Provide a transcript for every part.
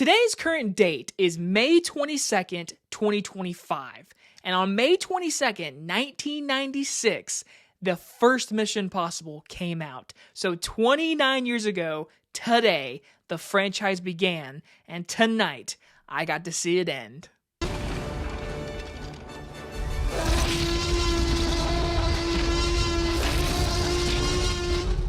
Today's current date is May 22nd, 2025. And on May 22nd, 1996, the first Mission Impossible came out. So 29 years ago, today, the franchise began. And tonight, I got to see it end.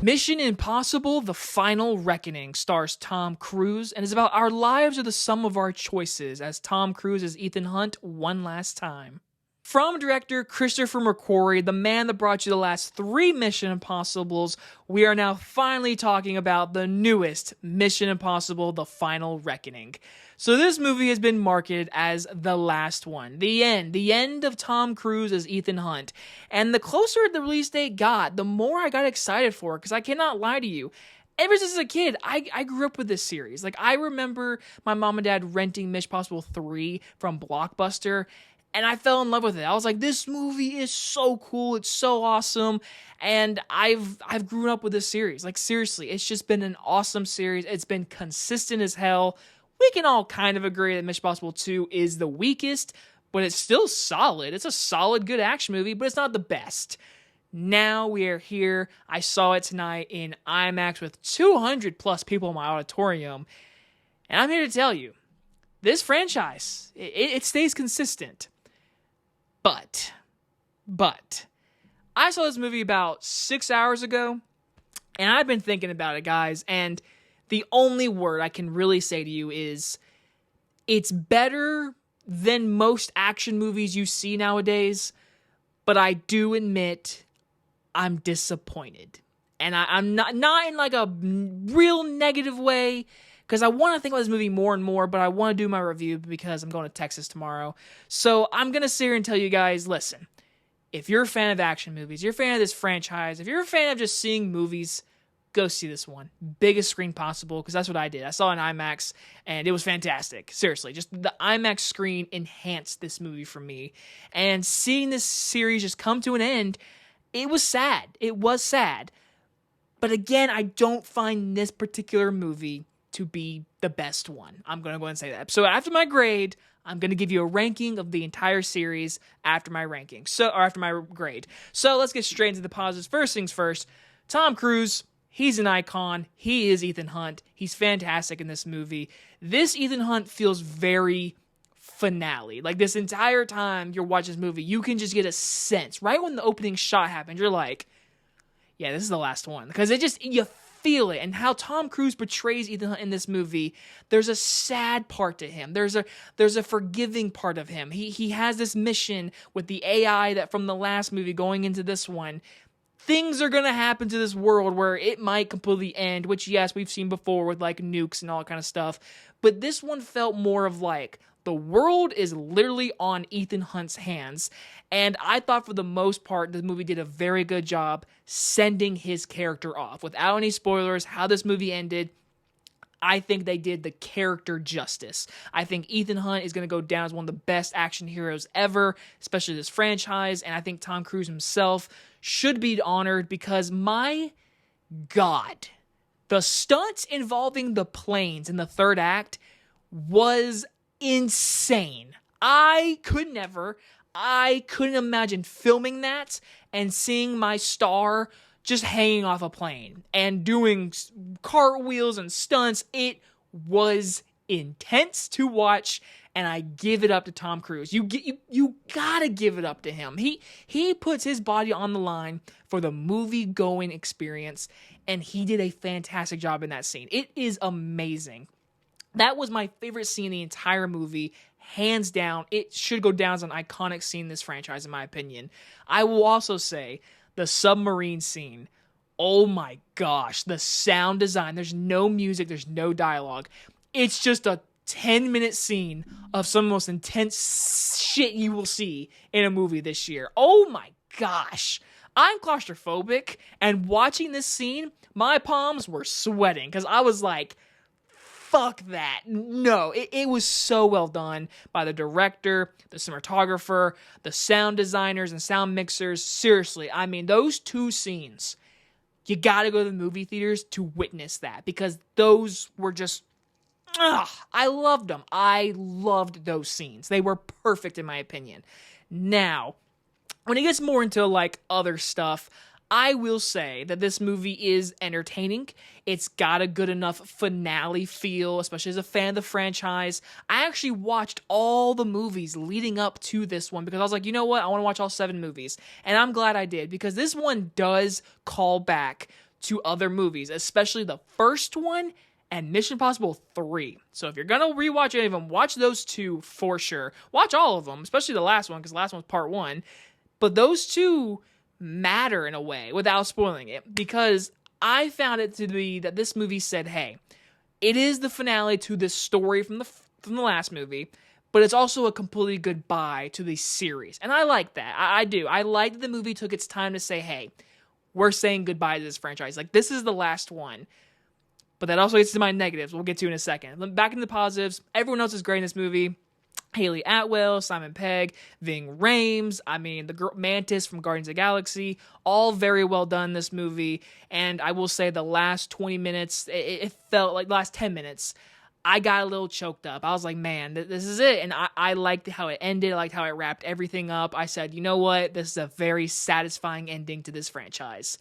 Mission Impossible: The Final Reckoning stars Tom Cruise and is about our lives are the sum of our choices as Tom Cruise as Ethan Hunt one last time. From director Christopher McQuarrie, the man that brought you the last 3 Mission Impossibles, we are now finally talking about the newest Mission Impossible: The Final Reckoning. So this movie has been marketed as the last one, the end of Tom Cruise as Ethan Hunt. And the closer the release date got, the more I got excited for it, because I cannot lie to you. Ever since a kid, I grew up with this series. Like, I remember my mom and dad renting Mission Impossible 3 from Blockbuster, and I fell in love with it. I was like, this movie is so cool, it's so awesome, and I've grown up with this series. Like, seriously, it's just been an awesome series. It's been consistent as hell. We can all kind of agree that Mission Impossible 2 is the weakest, but it's still solid. It's a solid, good action movie, but it's not the best. Now we are here. I saw it tonight in IMAX with 200 plus people in my auditorium, and I'm here to tell you, this franchise, it stays consistent. But, I saw this movie about 6 hours ago, and I've been thinking about it, guys, and the only word I can really say to you is, it's better than most action movies you see nowadays, but I do admit I'm disappointed. And I'm not in like a real negative way, because I want to think about this movie more and more, but I want to do my review because I'm going to Texas tomorrow. So I'm going to sit here and tell you guys, listen, if you're a fan of action movies, you're a fan of this franchise, if you're a fan of just seeing movies, go see this one. Biggest screen possible, because that's what I did. I saw it in IMAX, and it was fantastic. Seriously, just the IMAX screen enhanced this movie for me. And seeing this series just come to an end, it was sad. It was sad. But again, I don't find this particular movie to be the best one. I'm going to go ahead and say that. So after my grade, I'm going to give you a ranking of the entire series after my ranking. After my grade. So let's get straight into the positives. First things first, Tom Cruise, he's an icon. He is Ethan Hunt. He's fantastic in this movie. This Ethan Hunt feels very finale. Like, this entire time you're watching this movie, you can just get a sense. Right when the opening shot happened, you're like, yeah, this is the last one. Because you feel it. And how Tom Cruise portrays Ethan Hunt in this movie, there's a sad part to him. There's a forgiving part of him. He has this mission with the AI that from the last movie going into this one. Things are going to happen to this world where it might completely end, which, yes, we've seen before with, like, nukes and all that kind of stuff. But this one felt more of, like, the world is literally on Ethan Hunt's hands. And I thought, for the most part, the movie did a very good job sending his character off. Without any spoilers, how this movie ended, I think they did the character justice. I think Ethan Hunt is going to go down as one of the best action heroes ever, especially this franchise. And I think Tom Cruise himself should be honored because, my God, the stunts involving the planes in the third act was insane. I couldn't imagine filming that and seeing my star just hanging off a plane and doing cartwheels and stunts. It was intense to watch, and I give it up to Tom Cruise. You gotta give it up to him. He puts his body on the line for the movie-going experience, and he did a fantastic job in that scene. It is amazing. That was my favorite scene in the entire movie. Hands down, it should go down as an iconic scene in this franchise, in my opinion. I will also say the submarine scene. Oh my gosh, the sound design. There's no music, there's no dialogue. It's just a 10-minute scene of some of the most intense shit you will see in a movie this year. Oh my gosh. I'm claustrophobic, and watching this scene, my palms were sweating because I was like, fuck that. No, it was so well done by the director, the cinematographer, the sound designers, and sound mixers. Seriously, I mean, those 2 scenes, you gotta go to the movie theaters to witness that, because those were just I loved them. I loved those scenes. They were perfect in my opinion. Now, when it gets more into like other stuff, I will say that this movie is entertaining. It's got a good enough finale feel, especially as a fan of the franchise. I actually watched all the movies leading up to this one because I was like, you know what? I want to watch all 7 movies. And I'm glad I did because this one does call back to other movies, especially the first one and Mission Impossible 3. So if you're going to rewatch any of them, watch those 2 for sure. Watch all of them, especially the last one because the last one's part 1. But those 2 matter in a way without spoiling it because I found it to be that this movie said, hey, it is the finale to this story from the last movie, but it's also a completely goodbye to the series. And I like that. I do. I like that the movie took its time to say, hey, we're saying goodbye to this franchise. Like, this is the last one. But that also gets to my negatives. We'll get to in a second. Back into the positives. Everyone else is great in this movie. Haley Atwell, Simon Pegg, Ving Rhames, the girl Mantis from Guardians of the Galaxy, all very well done in this movie. And I will say the last 20 minutes, it felt like the last 10 minutes, I got a little choked up. I was like, man, this is it. And I liked how it ended. I liked how it wrapped everything up. I said, you know what? This is a very satisfying ending to this franchise.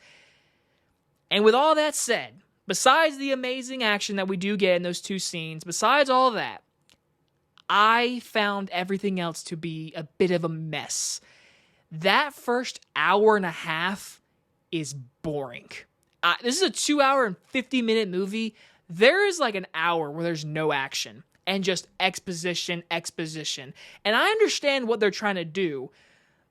And with all that said, besides the amazing action that we do get in those 2 scenes, besides all that, I found everything else to be a bit of a mess. That first hour and a half is boring. This is a 2-hour and 50-minute movie. There is like an hour where there's no action and just exposition. And I understand what they're trying to do,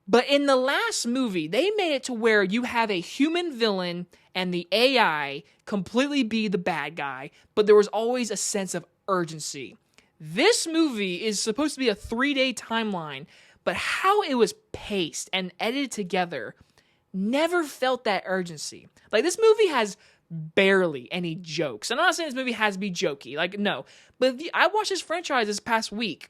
but in the last movie, they made it to where you have a human villain and the AI completely be the bad guy, but there was always a sense of urgency. This movie is supposed to be a 3-day timeline, but how it was paced and edited together never felt that urgency. Like, this movie has barely any jokes. I'm not saying this movie has to be jokey, like, no. But I watched this franchise this past week.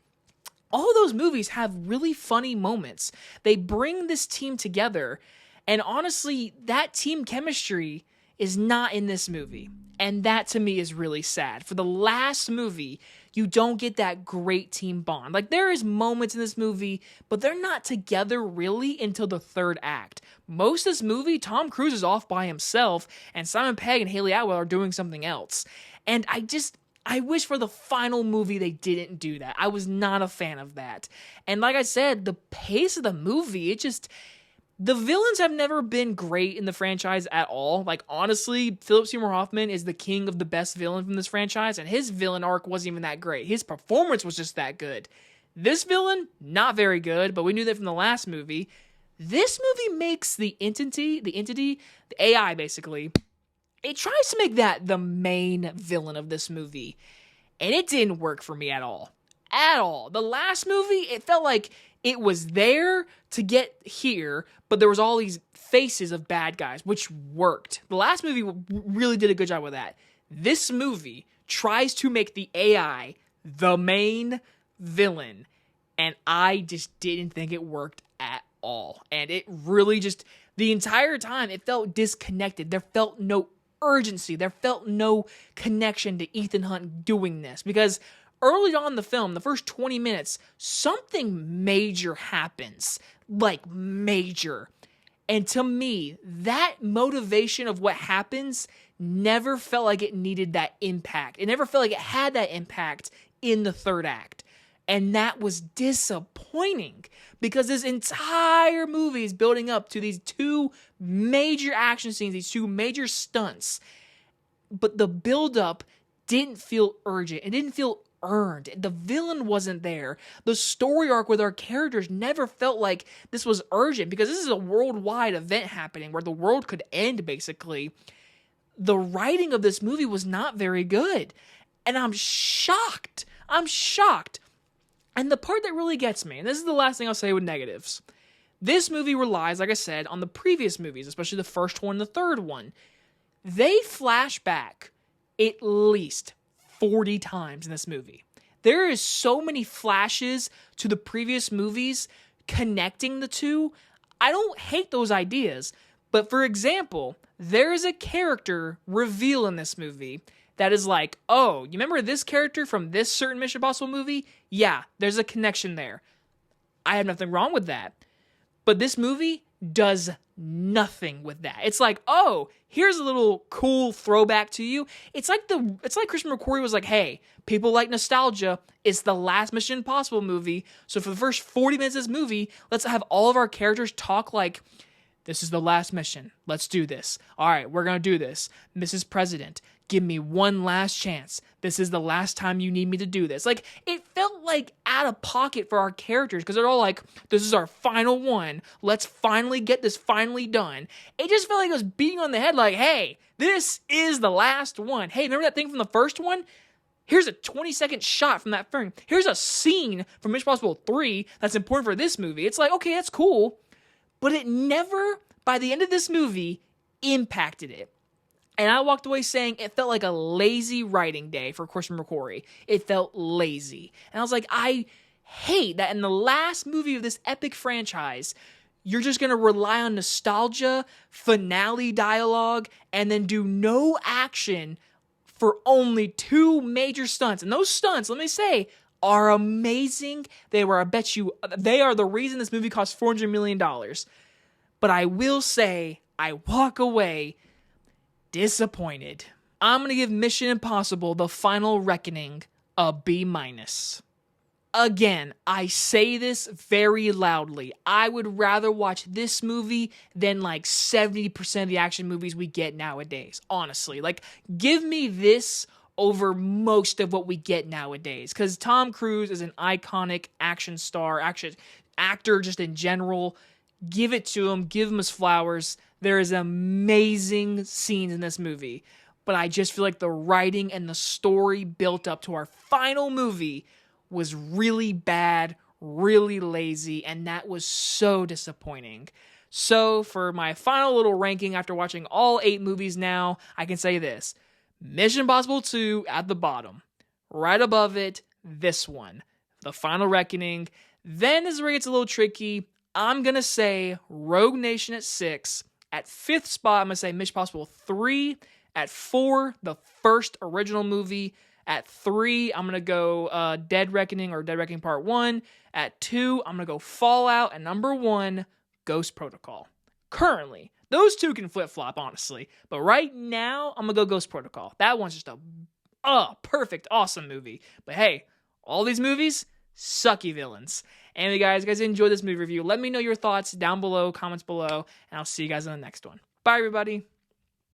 All those movies have really funny moments. They bring this team together, and honestly, that team chemistry is not in this movie. And that, to me, is really sad. For the last movie, you don't get that great team bond. Like, there is moments in this movie, but they're not together really until the 3rd act. Most of this movie, Tom Cruise is off by himself, and Simon Pegg and Haley Atwell are doing something else. And I wish for the final movie they didn't do that. I was not a fan of that. And like I said, the pace of the movie, the villains have never been great in the franchise at all. Like, honestly, Philip Seymour Hoffman is the king of the best villain from this franchise, and his villain arc wasn't even that great. His performance was just that good. This villain, not very good, but we knew that from the last movie. This movie makes the entity, the AI basically, it tries to make that the main villain of this movie. And it didn't work for me at all. At all. The last movie, it felt like it was there to get here, but there was all these faces of bad guys, which worked. The last movie really did a good job with that. This movie tries to make the AI the main villain, and I just didn't think it worked at all. And it really just, the entire time, it felt disconnected. There felt no urgency. There felt no connection to Ethan Hunt doing this, because early on in the film, the first 20 minutes, something major happens. Like, major. And to me, that motivation of what happens never felt like it needed that impact. It never felt like it had that impact in the 3rd act. And that was disappointing, because this entire movie is building up to these 2 major action scenes, these 2 major stunts. But the buildup didn't feel urgent. It didn't feel earned. The villain wasn't there. The story arc with our characters never felt like this was urgent, because this is a worldwide event happening where the world could end, basically. The writing of this movie was not very good. And I'm shocked. And the part that really gets me, and this is the last thing I'll say with negatives, this movie relies, like I said, on the previous movies, especially the first one and the third one. They flash back at least 40 times in this movie. There is so many flashes to the previous movies connecting the 2. I don't hate those ideas, but for example, there is a character reveal in this movie that is like, oh, you remember this character from this certain Mission Impossible movie? Yeah, there's a connection there. I have nothing wrong with that. But this movie does nothing with that. It's like, oh, here's a little cool throwback to you. It's like Christian McQuarrie was like, hey, people like nostalgia. It's the last Mission Impossible movie. So for the first 40 minutes of this movie, let's have all of our characters talk like, this is the last mission. Let's do this. All right, we're going to do this. Mrs. President, give me one last chance. This is the last time you need me to do this. Like, it felt like out of pocket for our characters because they're all like, this is our final one. Let's finally get this finally done. It just felt like it was beating on the head like, hey, this is the last one. Hey, remember that thing from the first one? Here's a 20-second shot from that film. Here's a scene from Mission Impossible 3 that's important for this movie. It's like, okay, that's cool. But it never, by the end of this movie, impacted it. And I walked away saying it felt like a lazy writing day for Christian McQuarrie. It felt lazy. And I was like, I hate that in the last movie of this epic franchise, you're just going to rely on nostalgia, finale dialogue, and then do no action for only 2 major stunts. And those stunts, let me say, are amazing. They are the reason this movie cost $400 million. But I will say, I walk away disappointed. I'm going to give Mission Impossible: The Final Reckoning a B-. Again, I say this very loudly. I would rather watch this movie than like 70% of the action movies we get nowadays. Honestly, like, give me this over most of what we get nowadays. Because Tom Cruise is an iconic action star, actor just in general. Give it to him. Give him his flowers. There is amazing scenes in this movie. But I just feel like the writing and the story built up to our final movie was really bad, really lazy, and that was so disappointing. So for my final little ranking after watching all 8 movies now, I can say this. Mission Impossible 2 at the bottom. Right above it, this one, The Final Reckoning. Then is where it gets a little tricky. I'm going to say Rogue Nation at 6. At 5th spot, I'm going to say Mission Impossible 3. At 4, the first original movie. At 3, I'm going to go Dead Reckoning or Dead Reckoning Part 1. At 2, I'm going to go Fallout. And number 1, Ghost Protocol. Currently, those 2 can flip-flop, honestly. But right now, I'm going to go Ghost Protocol. That one's just a perfect, awesome movie. But hey, all these movies, sucky villains. Anyway, guys, if you guys enjoyed this movie review, let me know your thoughts down below, comments below, and I'll see you guys in the next one. Bye, everybody.